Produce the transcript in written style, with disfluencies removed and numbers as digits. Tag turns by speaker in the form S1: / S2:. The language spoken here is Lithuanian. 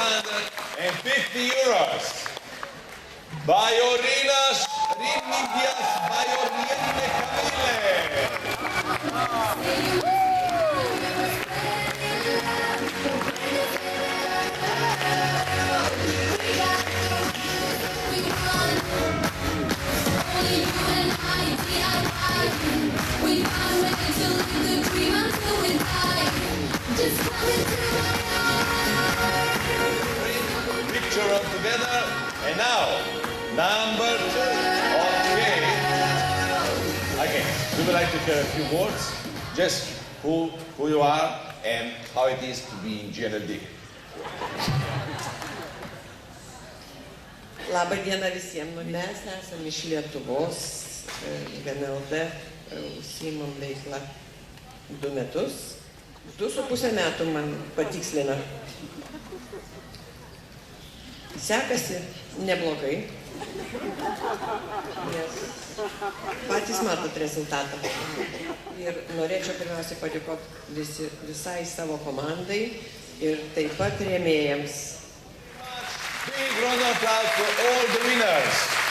S1: 250 euros. Bajorinas Remigias Bajoriene Camille. Picture of together, and now number 2. Okay, we would like to share a few words, just who you are and how it is to be in GNLD.
S2: Labą dieną visiems. Mes esame iš Lietuvos, GNLD, užsiimam veiklą 2 metus. 2,5 metų man patikslina. Sekasi neblogai, nes patys matot rezultatą. Ir norėčiau pirmiausiai padėkoti visai savo komandai ir taip pat rėmėjams.
S1: Big round of applause for all the winners.